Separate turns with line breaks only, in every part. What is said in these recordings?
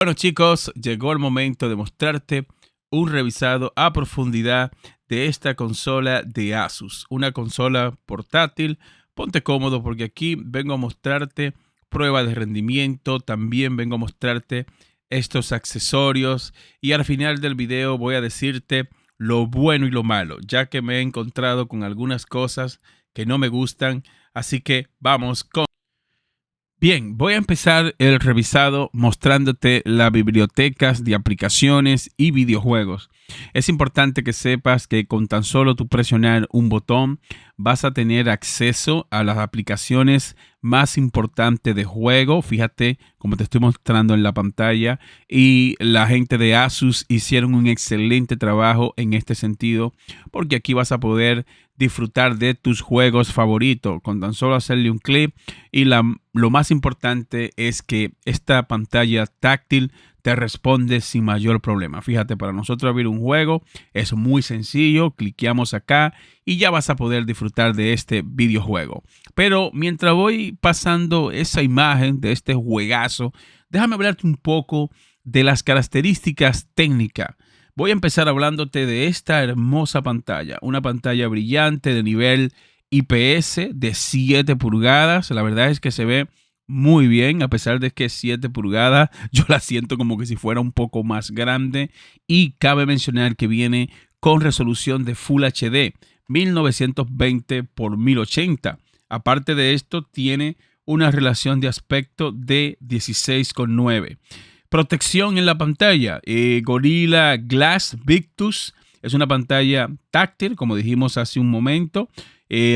Bueno chicos, llegó el momento de mostrarte un revisado a profundidad de esta consola de Asus, una consola portátil. Ponte cómodo porque aquí vengo a mostrarte prueba de rendimiento, también vengo a mostrarte estos accesorios y al final del video voy a decirte lo bueno y lo malo, ya que me he encontrado con algunas cosas que no me gustan, así que vamos con... Bien, voy a empezar el revisado mostrándote las bibliotecas de aplicaciones y videojuegos. Es importante que sepas que con tan solo tú presionar un botón vas a tener acceso a las aplicaciones más importantes de juego. Fíjate como te estoy mostrando en la pantalla, y la gente de Asus hicieron un excelente trabajo en este sentido, porque aquí vas a poder disfrutar de tus juegos favoritos con tan solo hacerle un clic. Y lo más importante es que esta pantalla táctil te responde sin mayor problema. Fíjate, para nosotros abrir un juego es muy sencillo, cliqueamos acá y ya vas a poder disfrutar de este videojuego. Pero mientras voy pasando esa imagen de este juegazo, déjame hablarte un poco de las características técnicas. Voy a empezar hablándote de esta hermosa pantalla, una pantalla brillante de nivel IPS de 7 pulgadas. La verdad es que se ve muy bien, a pesar de que es 7 pulgadas, yo la siento como que si fuera un poco más grande. Y cabe mencionar que viene con resolución de Full HD 1920 por 1080. Aparte de esto, tiene una relación de aspecto de 16,9. Protección en la pantalla, Gorilla Glass Victus. Es una pantalla táctil, como dijimos hace un momento.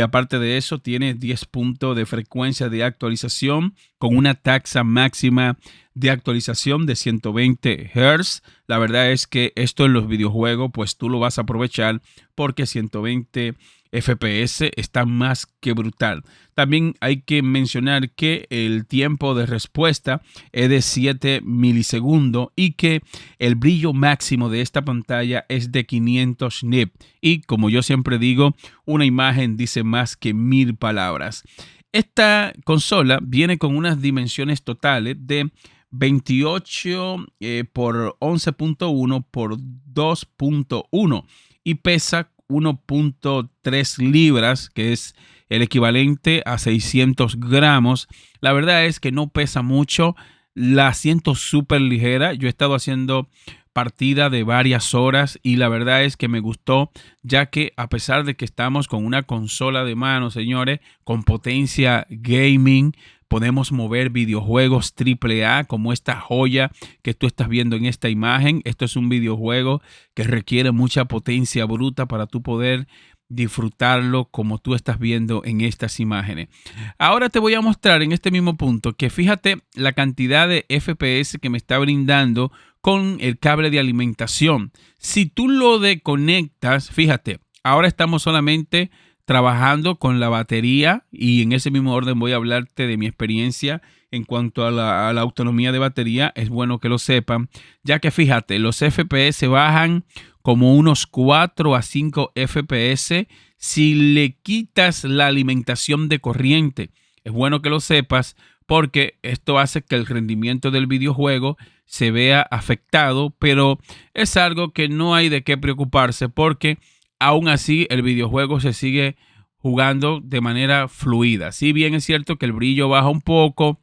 Aparte de eso, tiene 10 puntos de frecuencia de actualización con una tasa máxima de actualización de 120 Hz. La verdad es que esto en los videojuegos, pues tú lo vas a aprovechar porque 120 FPS está más que brutal. También hay que mencionar que el tiempo de respuesta es de 7 milisegundos y que el brillo máximo de esta pantalla es de 500 nits. Y como yo siempre digo, una imagen dice más que 1000 palabras. Esta consola viene con unas dimensiones totales de 28 por 11.1 por 2.1 y pesa 1.3 libras, que es el equivalente a 600 gramos. La verdad es que no pesa mucho, la siento súper ligera. Yo he estado haciendo partida de varias horas y la verdad es que me gustó, ya que a pesar de que estamos con una consola de mano, señores, con potencia gaming, podemos mover videojuegos AAA como esta joya que tú estás viendo en esta imagen. Esto es un videojuego que requiere mucha potencia bruta para tú poder disfrutarlo como tú estás viendo en estas imágenes. Ahora te voy a mostrar en este mismo punto que fíjate la cantidad de FPS que me está brindando con el cable de alimentación. Si tú lo desconectas, fíjate, ahora estamos solamente trabajando con la batería y en ese mismo orden voy a hablarte de mi experiencia en cuanto a la autonomía de batería. Es bueno que lo sepan, ya que fíjate, los FPS bajan como unos 4 a 5 FPS si le quitas la alimentación de corriente. Es bueno que lo sepas porque esto hace que el rendimiento del videojuego se vea afectado, pero es algo que no hay de qué preocuparse porque aún así el videojuego se sigue jugando de manera fluida. Si bien es cierto que el brillo baja un poco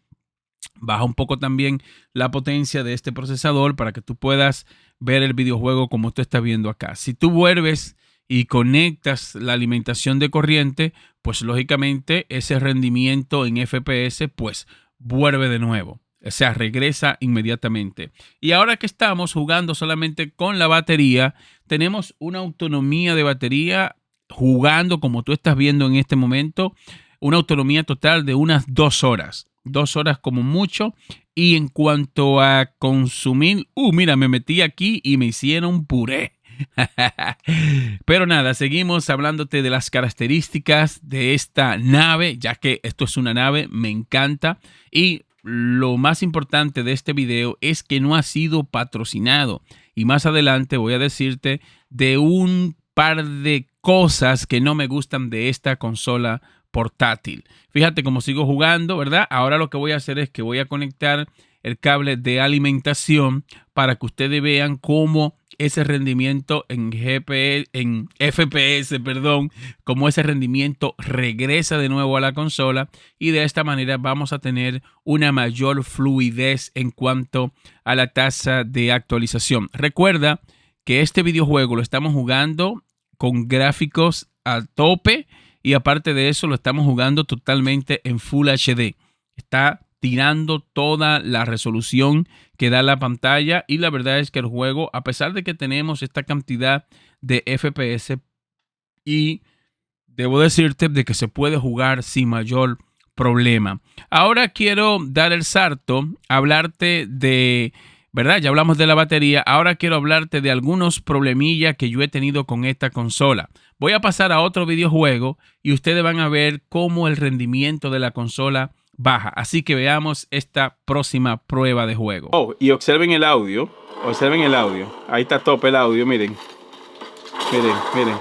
también la potencia de este procesador para que tú puedas ver el videojuego como tú estás viendo acá. Si tú vuelves y conectas la alimentación de corriente, pues lógicamente ese rendimiento en FPS pues vuelve de nuevo. O sea, regresa inmediatamente. Y ahora que estamos jugando solamente con la batería, tenemos una autonomía de batería jugando como tú estás viendo en este momento, una autonomía total de unas 2 horas. 2 horas como mucho. Y en cuanto a consumir, mira, me metí aquí y me hicieron puré. Pero nada, seguimos hablándote de las características de esta nave, ya que esto es una nave, me encanta. Y lo más importante de este video es que no ha sido patrocinado. Y más adelante voy a decirte de un par de cosas que no me gustan de esta consola portátil. Fíjate cómo sigo jugando, ¿verdad? Ahora lo que voy a hacer es que voy a conectar el cable de alimentación para que ustedes vean cómo ese rendimiento en FPS, cómo ese rendimiento regresa de nuevo a la consola, y de esta manera vamos a tener una mayor fluidez en cuanto a la tasa de actualización. Recuerda que este videojuego lo estamos jugando con gráficos a tope y aparte de eso lo estamos jugando totalmente en Full HD. Está tirando toda la resolución que da la pantalla y la verdad es que el juego, a pesar de que tenemos esta cantidad de FPS, y debo decirte de que se puede jugar sin mayor problema. Ahora quiero dar el salto, hablarte de, ¿verdad? Ya hablamos de la batería. Ahora quiero hablarte de algunos problemillas que yo he tenido con esta consola. Voy a pasar a otro videojuego y ustedes van a ver cómo el rendimiento de la consola baja. Así que veamos esta próxima prueba de juego. Oh, y observen el audio. Observen el audio. Ahí está top el audio, miren. Miren, miren.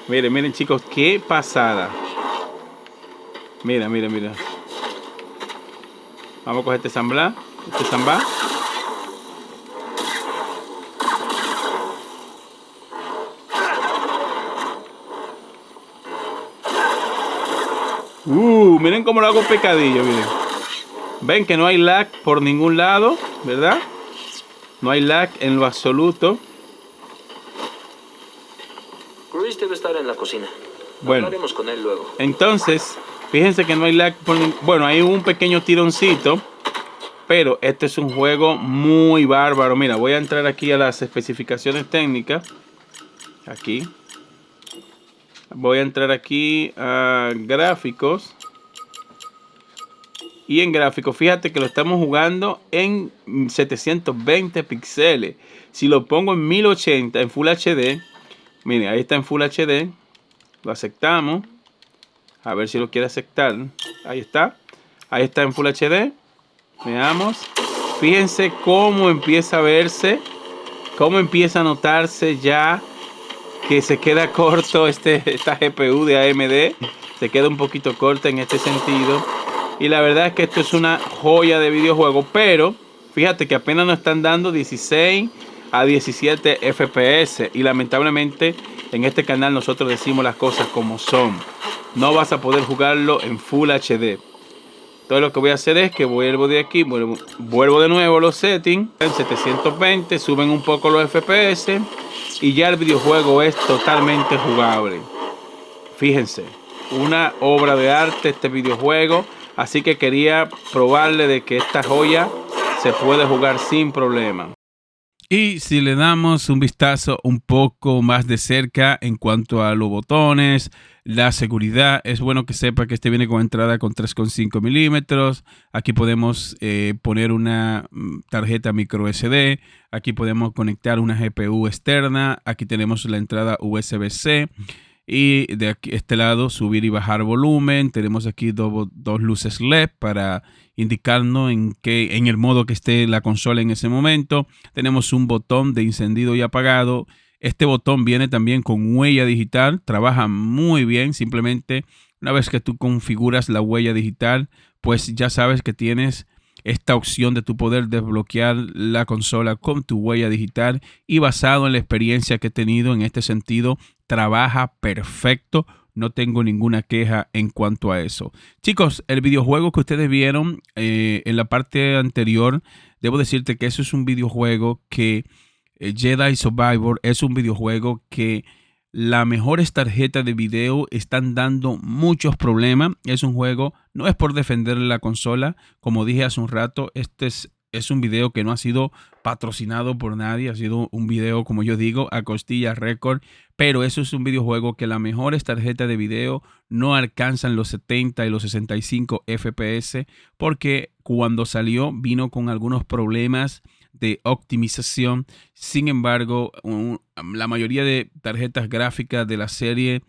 Miren, miren chicos, qué pasada. Mira, mira, mira. Vamos a coger este samba. Miren cómo lo hago pecadillo, miren. Ven que no hay lag por ningún lado, ¿verdad? No hay lag en lo absoluto.
Luis debe estar en la cocina.
Bueno,
hablaremos con él luego.
Entonces, fíjense que no hay lag por bueno, hay un pequeño tironcito, pero este es un juego muy bárbaro. Mira, voy a entrar aquí a las especificaciones técnicas. Aquí. Voy a entrar aquí a gráficos. Y en gráficos, fíjate que lo estamos jugando en 720 píxeles. Si lo pongo en 1080, en Full HD, miren, ahí está en Full HD. Lo aceptamos. A ver si lo quiere aceptar. Ahí está. Ahí está en Full HD. Veamos. Fíjense cómo empieza a verse. Cómo empieza a notarse ya que se queda corto esta GPU de AMD. Se queda un poquito corta en este sentido. Y la verdad es que esto es una joya de videojuego. Pero fíjate que apenas nos están dando 16 a 17 FPS. Y lamentablemente en este canal nosotros decimos las cosas como son. No vas a poder jugarlo en Full HD. Entonces lo que voy a hacer es que vuelvo de aquí, vuelvo de nuevo a los settings. En 720 suben un poco los FPS. Y ya el videojuego es totalmente jugable. Fíjense, una obra de arte este videojuego. Así que quería probarle de que esta joya se puede jugar sin problema. Y si le damos un vistazo un poco más de cerca en cuanto a los botones, la seguridad, es bueno que sepa que este viene con entrada con 3,5 milímetros. Aquí podemos poner una tarjeta micro SD. Aquí podemos conectar una GPU externa. Aquí tenemos la entrada USB-C. Y de aquí, este lado, subir y bajar volumen. Tenemos aquí dos luces LED para indicarnos en el modo que esté la consola en ese momento. Tenemos un botón de encendido y apagado. Este botón viene también con huella digital. Trabaja muy bien. Simplemente una vez que tú configuras la huella digital, pues ya sabes que tienes esta opción de tu poder desbloquear la consola con tu huella digital, y basado en la experiencia que he tenido en este sentido, trabaja perfecto. No tengo ninguna queja en cuanto a eso. Chicos, el videojuego que ustedes vieron en la parte anterior, debo decirte que eso es un videojuego que Jedi Survivor es un videojuego que las mejores tarjetas de video están dando muchos problemas. Es un juego, no es por defender la consola, como dije hace un rato, este es un video que no ha sido patrocinado por nadie, ha sido un video, como yo digo, a costilla récord, pero eso es un videojuego que las mejores tarjetas de video no alcanzan los 70 y los 65 FPS, porque cuando salió vino con algunos problemas de optimización. Sin embargo, la mayoría de tarjetas gráficas de la serie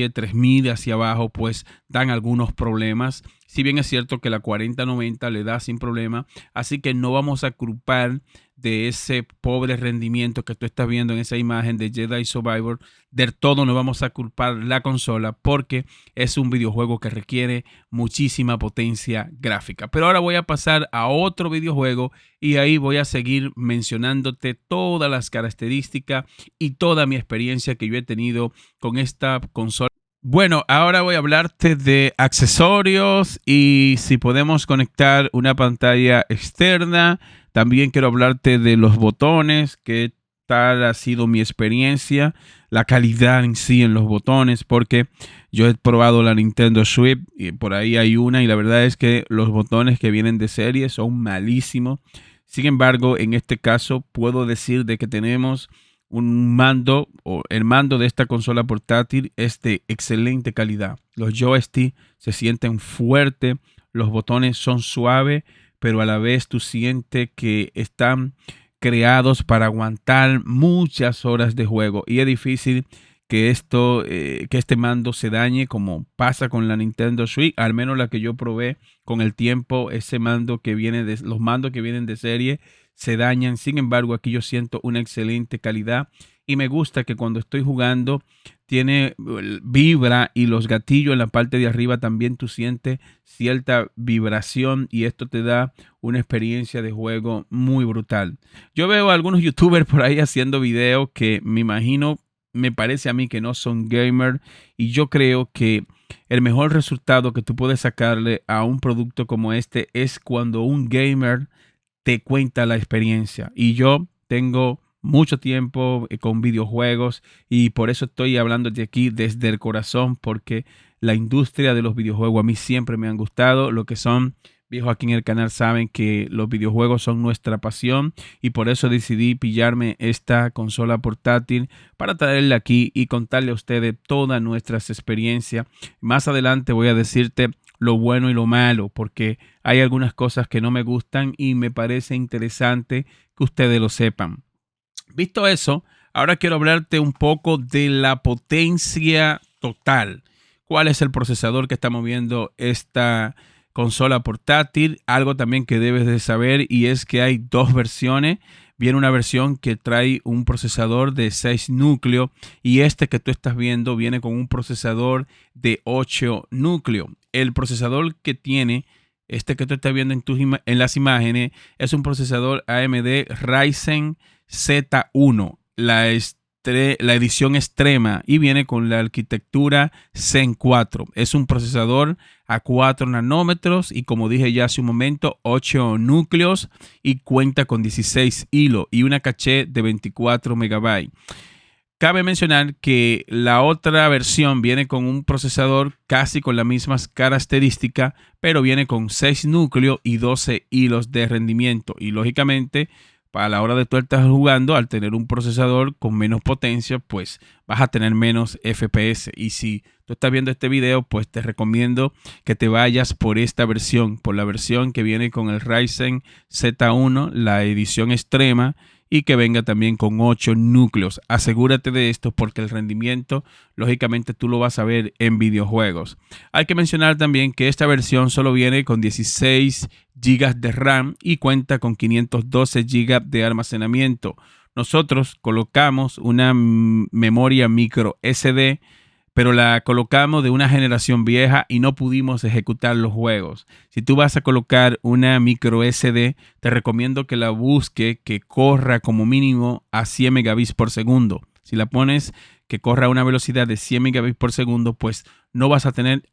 3000 hacia abajo pues dan algunos problemas. Si bien es cierto que la 4090 le da sin problema, así que no vamos a culpar de ese pobre rendimiento que tú estás viendo en esa imagen de Jedi Survivor. Del todo no vamos a culpar la consola porque es un videojuego que requiere muchísima potencia gráfica. Pero ahora voy a pasar a otro videojuego y ahí voy a seguir mencionándote todas las características y toda mi experiencia que yo he tenido con esta consola. Bueno, ahora voy a hablarte de accesorios y si podemos conectar una pantalla externa. También quiero hablarte de los botones, qué tal ha sido mi experiencia, la calidad en sí en los botones, porque yo he probado la Nintendo Switch y por ahí hay una y la verdad es que los botones que vienen de serie son malísimos. Sin embargo, en este caso puedo decir de que tenemos un mando o el mando de esta consola portátil es de excelente calidad. Los joysticks se sienten fuertes, los botones son suaves, pero a la vez tú sientes que están creados para aguantar muchas horas de juego y es difícil que que este mando se dañe como pasa con la Nintendo Switch, al menos la que yo probé con el tiempo, ese mando que viene los mandos que vienen de serie se dañan. Sin embargo, aquí yo siento una excelente calidad y me gusta que cuando estoy jugando tiene vibra y los gatillos en la parte de arriba también tú sientes cierta vibración y esto te da una experiencia de juego muy brutal. Yo veo a algunos youtubers por ahí haciendo videos que me parece a mí que no son gamer y yo creo que el mejor resultado que tú puedes sacarle a un producto como este es cuando un gamer te cuenta la experiencia. Y yo tengo mucho tiempo con videojuegos y por eso estoy hablando de aquí desde el corazón, porque la industria de los videojuegos a mí siempre me han gustado. Lo que son viejos aquí en el canal saben que los videojuegos son nuestra pasión y por eso decidí pillarme esta consola portátil para traerla aquí y contarle a ustedes todas nuestras experiencias. Más adelante voy a decirte lo bueno y lo malo, porque hay algunas cosas que no me gustan y me parece interesante que ustedes lo sepan. Visto eso, ahora quiero hablarte un poco de la potencia total. ¿Cuál es el procesador que está moviendo esta consola portátil? Algo también que debes de saber y es que hay dos versiones. Viene una versión que trae un procesador de 6 núcleos y este que tú estás viendo viene con un procesador de 8 núcleos. El procesador que tiene este que tú estás viendo en las imágenes es un procesador AMD Ryzen Z1, la edición extrema y viene con la arquitectura Zen 4. Es un procesador a 4 nanómetros y como dije ya hace un momento, 8 núcleos y cuenta con 16 hilos y una caché de 24 megabytes. Cabe mencionar que la otra versión viene con un procesador casi con las mismas características, pero viene con 6 núcleos y 12 hilos de rendimiento. Y lógicamente, para la hora de tú estar jugando, al tener un procesador con menos potencia, pues vas a tener menos FPS. Y si tú estás viendo este video, pues te recomiendo que te vayas por esta versión, por la versión que viene con el Ryzen Z1, la edición extrema, y que venga también con 8 núcleos. Asegúrate de esto porque el rendimiento, lógicamente, tú lo vas a ver en videojuegos. Hay que mencionar también que esta versión solo viene con 16 GB de RAM y cuenta con 512 GB de almacenamiento. Nosotros colocamos una memoria micro SD, pero la colocamos de una generación vieja y no pudimos ejecutar los juegos. Si tú vas a colocar una micro SD, te recomiendo que la busque que corra como mínimo a 100 megabits por segundo. Si la pones que corra a una velocidad de 100 megabits por segundo, pues no vas a tener...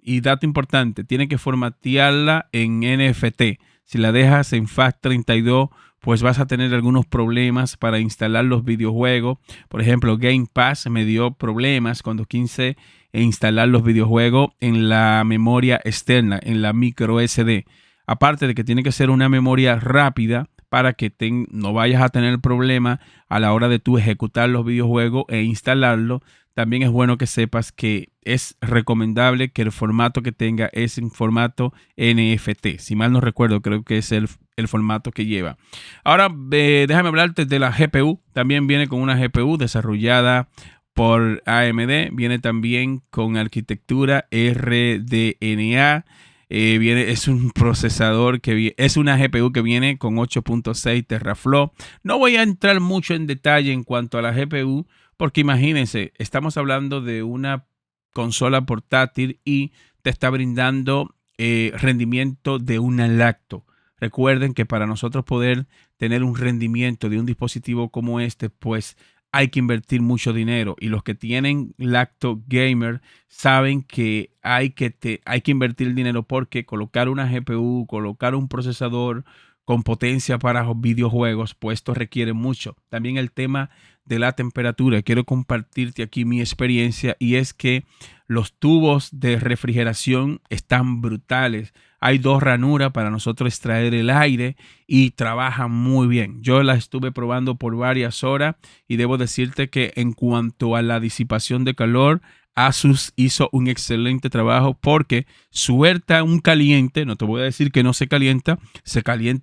y dato importante, tiene que formatearla en NFT. Si la dejas en FAT32, pues vas a tener algunos problemas para instalar los videojuegos. Por ejemplo, Game Pass me dio problemas cuando quise instalar los videojuegos en la memoria externa, en la micro SD. Aparte de que tiene que ser una memoria rápida para que no vayas a tener problema a la hora de tú ejecutar los videojuegos e instalarlo. También es bueno que sepas que es recomendable que el formato que tenga es en formato NFT. Si mal no recuerdo, creo que es el formato que lleva. Ahora, déjame hablarte de la GPU. También viene con una GPU desarrollada por AMD. Viene también con arquitectura RDNA. Es un procesador es una GPU que viene con 8.6 teraflops. No voy a entrar mucho en detalle en cuanto a la GPU, porque imagínense, estamos hablando de una consola portátil y te está brindando rendimiento de una lacto. Recuerden que para nosotros poder tener un rendimiento de un dispositivo como este, pues hay que invertir mucho dinero. Y los que tienen lacto gamer saben que hay que invertir dinero, porque colocar una GPU, colocar un procesador con potencia para videojuegos, pues esto requiere mucho. También el tema de la temperatura. Quiero compartirte aquí mi experiencia, y es que los tubos de refrigeración están brutales. Hay 2 ranuras para nosotros extraer el aire y trabajan muy bien. Yo las estuve probando por varias horas y debo decirte que en cuanto a la disipación de calor, Asus hizo un excelente trabajo, porque suelta un caliente, no te voy a decir que no se calienta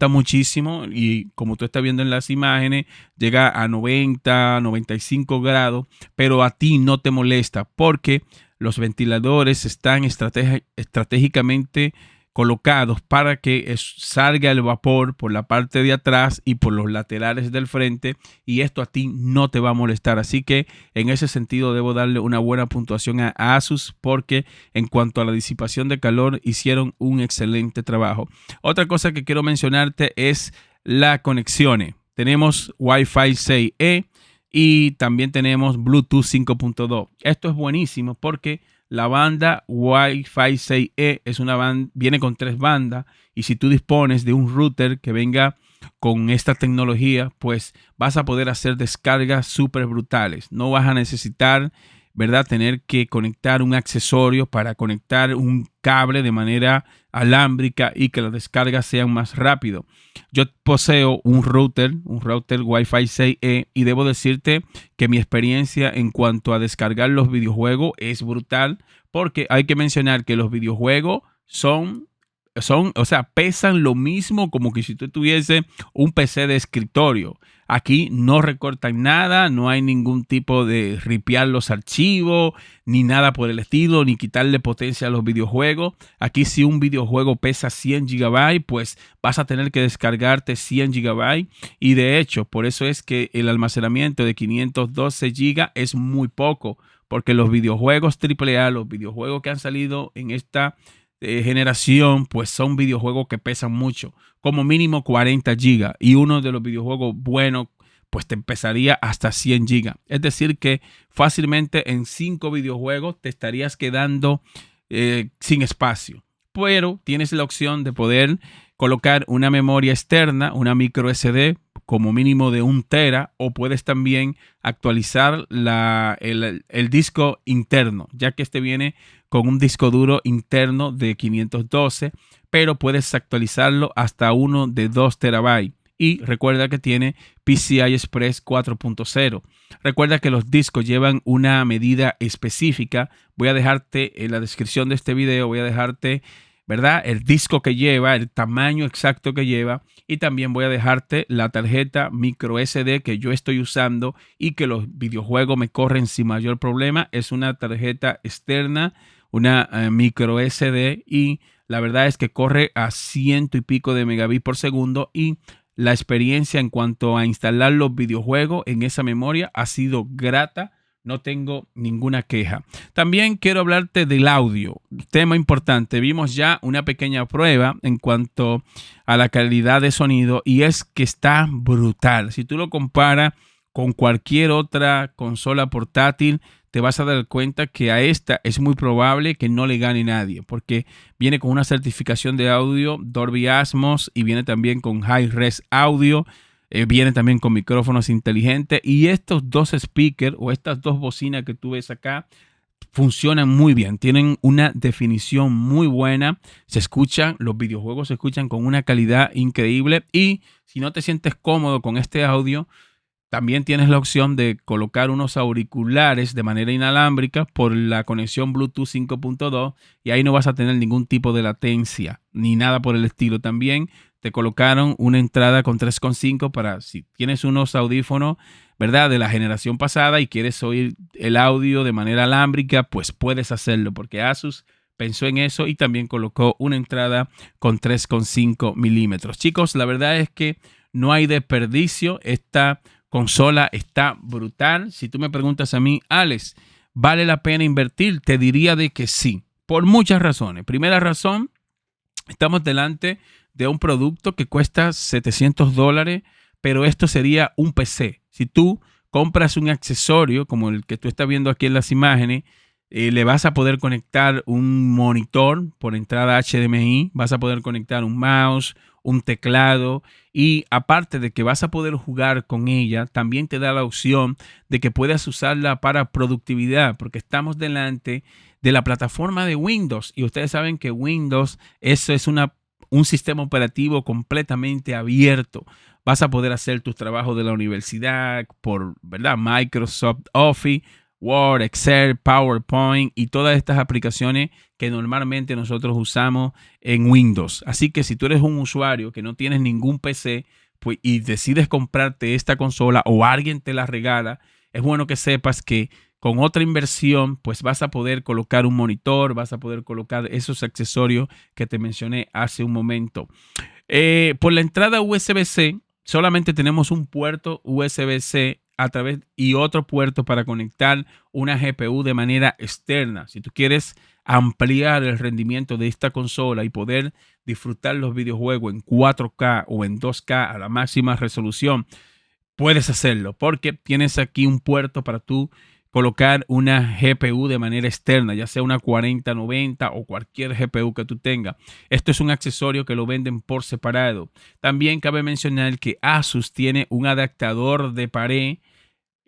muchísimo, y como tú estás viendo en las imágenes, llega a 90, 95 grados, pero a ti no te molesta porque los ventiladores están estratégicamente colocados para que salga el vapor por la parte de atrás y por los laterales del frente, y esto a ti no te va a molestar. Así que en ese sentido debo darle una buena puntuación a Asus, porque en cuanto a la disipación de calor hicieron un excelente trabajo. Otra cosa que quiero mencionarte es la conexión. Tenemos Wi-Fi 6E y también tenemos Bluetooth 5.2. Esto es buenísimo porque la banda Wi-Fi 6E viene con 3 bandas, y si tú dispones de un router que venga con esta tecnología, pues vas a poder hacer descargas súper brutales. No vas a necesitar, ¿verdad?, tener que conectar un accesorio para conectar un cable de manera alámbrica y que las descargas sean más rápido. Yo poseo un router Wi-Fi 6E, y debo decirte que mi experiencia en cuanto a descargar los videojuegos es brutal, porque hay que mencionar que los videojuegos pesan lo mismo como que si tú tuviese un PC de escritorio. Aquí no recortan nada, no hay ningún tipo de ripiar los archivos, ni nada por el estilo, ni quitarle potencia a los videojuegos. Aquí si un videojuego pesa 100 GB, pues vas a tener que descargarte 100 GB. Y de hecho, por eso es que el almacenamiento de 512 GB es muy poco, porque los videojuegos AAA, los videojuegos que han salido en esta generación, pues son videojuegos que pesan mucho, como mínimo 40 gigas, y uno de los videojuegos buenos pues te empezaría hasta 100 gigas. Es decir que fácilmente en 5 videojuegos te estarías quedando sin espacio, pero tienes la opción de poder colocar una memoria externa, una micro SD como mínimo de 1 tera, o puedes también actualizar el disco interno, ya que este viene con un disco duro interno de 512, pero puedes actualizarlo hasta uno de 2 terabytes. Y recuerda que tiene PCI Express 4.0. Recuerda que los discos llevan una medida específica. Voy a dejarte en la descripción de este video, voy a dejarte, ¿verdad?, el disco que lleva, el tamaño exacto que lleva, y también voy a dejarte la tarjeta micro SD que yo estoy usando y que los videojuegos me corren sin mayor problema. Es una tarjeta externa, una micro SD, y la verdad es que corre a 100 y pico de megabits por segundo, y la experiencia en cuanto a instalar los videojuegos en esa memoria ha sido grata. No tengo ninguna queja. También quiero hablarte del audio, tema importante. Vimos ya una pequeña prueba en cuanto a la calidad de sonido, y es que está brutal. Si tú lo comparas con cualquier otra consola portátil, te vas a dar cuenta que a esta es muy probable que no le gane nadie, porque viene con una certificación de audio Dolby Atmos, y viene también con Hi-Res Audio. Viene también con micrófonos inteligentes, y estos 2 speakers o estas 2 bocinas que tú ves acá funcionan muy bien, tienen una definición muy buena, los videojuegos se escuchan con una calidad increíble. Y si no te sientes cómodo con este audio, también tienes la opción de colocar unos auriculares de manera inalámbrica por la conexión Bluetooth 5.2, y ahí no vas a tener ningún tipo de latencia ni nada por el estilo. También te colocaron una entrada con 3.5 para si tienes unos audífonos, ¿verdad?, de la generación pasada y quieres oír el audio de manera alámbrica, pues puedes hacerlo, porque Asus pensó en eso y también colocó una entrada con 3,5 milímetros. Chicos, la verdad es que no hay desperdicio. Esta consola está brutal. Si tú me preguntas a mí, Alex, ¿vale la pena invertir? Te diría de que sí, por muchas razones. Primera razón, estamos delante de un producto que cuesta $700, pero esto sería un PC. Si tú compras un accesorio como el que tú estás viendo aquí en las imágenes, le vas a poder conectar un monitor por entrada HDMI, vas a poder conectar un mouse, un teclado y aparte de que vas a poder jugar con ella, también te da la opción de que puedas usarla para productividad, porque estamos delante de la plataforma de Windows y ustedes saben que Windows, eso es un sistema operativo completamente abierto. Vas a poder hacer tus trabajos de la universidad por, ¿verdad? Microsoft Office, Word, Excel, PowerPoint y todas estas aplicaciones que normalmente nosotros usamos en Windows. Así que si tú eres un usuario que no tienes ningún PC pues, y decides comprarte esta consola o alguien te la regala, es bueno que sepas que con otra inversión pues vas a poder colocar un monitor, vas a poder colocar esos accesorios que te mencioné hace un momento. Por la entrada USB-C solamente tenemos un puerto USB-C a través y otro puerto para conectar una GPU de manera externa. Si tú quieres ampliar el rendimiento de esta consola y poder disfrutar los videojuegos en 4K o en 2K a la máxima resolución, puedes hacerlo porque tienes aquí un puerto para tú colocar una GPU de manera externa, ya sea una 4090 o cualquier GPU que tú tengas. Esto es un accesorio que lo venden por separado. También cabe mencionar que Asus tiene un adaptador de pared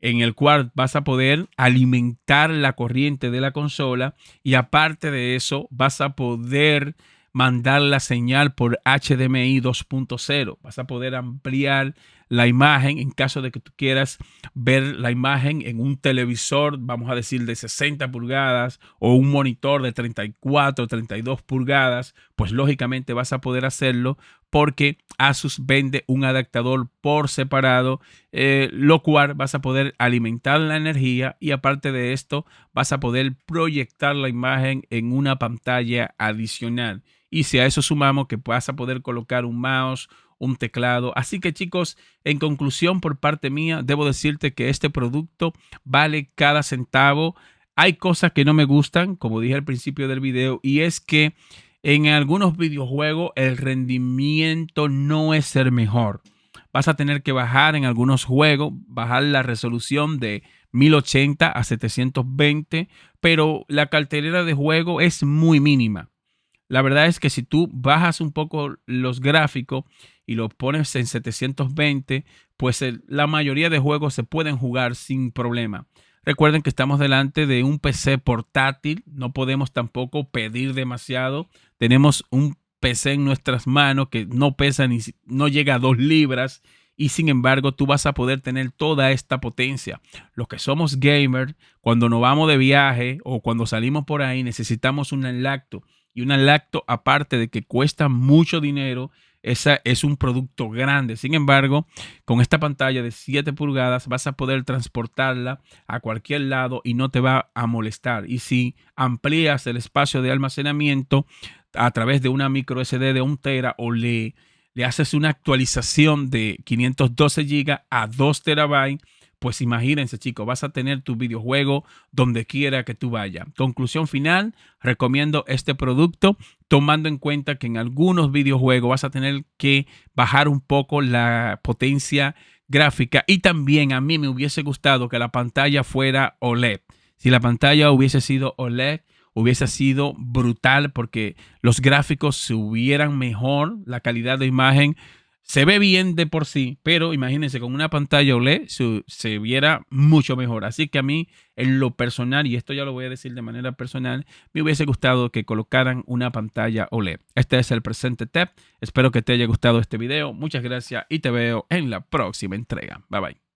en el cual vas a poder alimentar la corriente de la consola y aparte de eso vas a poder mandar la señal por HDMI 2.0. Vas a poder ampliar la imagen en caso de que tú quieras ver la imagen en un televisor, vamos a decir de 60 pulgadas o un monitor de 34, 32 pulgadas, pues lógicamente vas a poder hacerlo porque Asus vende un adaptador por separado, lo cual vas a poder alimentar la energía y aparte de esto vas a poder proyectar la imagen en una pantalla adicional. Y si a eso sumamos que vas a poder colocar un mouse, un teclado. Así que chicos, en conclusión por parte mía, debo decirte que este producto vale cada centavo. Hay cosas que no me gustan, como dije al principio del video, y es que en algunos videojuegos el rendimiento no es el mejor. Vas a tener que bajar en algunos juegos, bajar la resolución de 1080 a 720, pero la cartelera de juego es muy mínima. La verdad es que si tú bajas un poco los gráficos y los pones en 720, pues la mayoría de juegos se pueden jugar sin problema. Recuerden que estamos delante de un PC portátil, no podemos tampoco pedir demasiado. Tenemos un PC en nuestras manos que no pesa no llega a 2 libras y sin embargo tú vas a poder tener toda esta potencia. Los que somos gamers, cuando nos vamos de viaje o cuando salimos por ahí necesitamos un lacto. Y una lacto, aparte de que cuesta mucho dinero, esa es un producto grande. Sin embargo, con esta pantalla de 7 pulgadas vas a poder transportarla a cualquier lado y no te va a molestar. Y si amplías el espacio de almacenamiento a través de una micro SD de 1 tera o le haces una actualización de 512 GB a 2 terabytes, pues imagínense chicos, vas a tener tu videojuego donde quiera que tú vayas. Conclusión final, recomiendo este producto tomando en cuenta que en algunos videojuegos vas a tener que bajar un poco la potencia gráfica y también a mí me hubiese gustado que la pantalla fuera OLED. Si la pantalla hubiese sido OLED, hubiese sido brutal porque los gráficos se hubieran mejor, la calidad de imagen se ve bien de por sí, pero imagínense, con una pantalla OLED se viera mucho mejor. Así que a mí, en lo personal, y esto ya lo voy a decir de manera personal, me hubiese gustado que colocaran una pantalla OLED. Este es el presente tip. Espero que te haya gustado este video. Muchas gracias y te veo en la próxima entrega. Bye bye.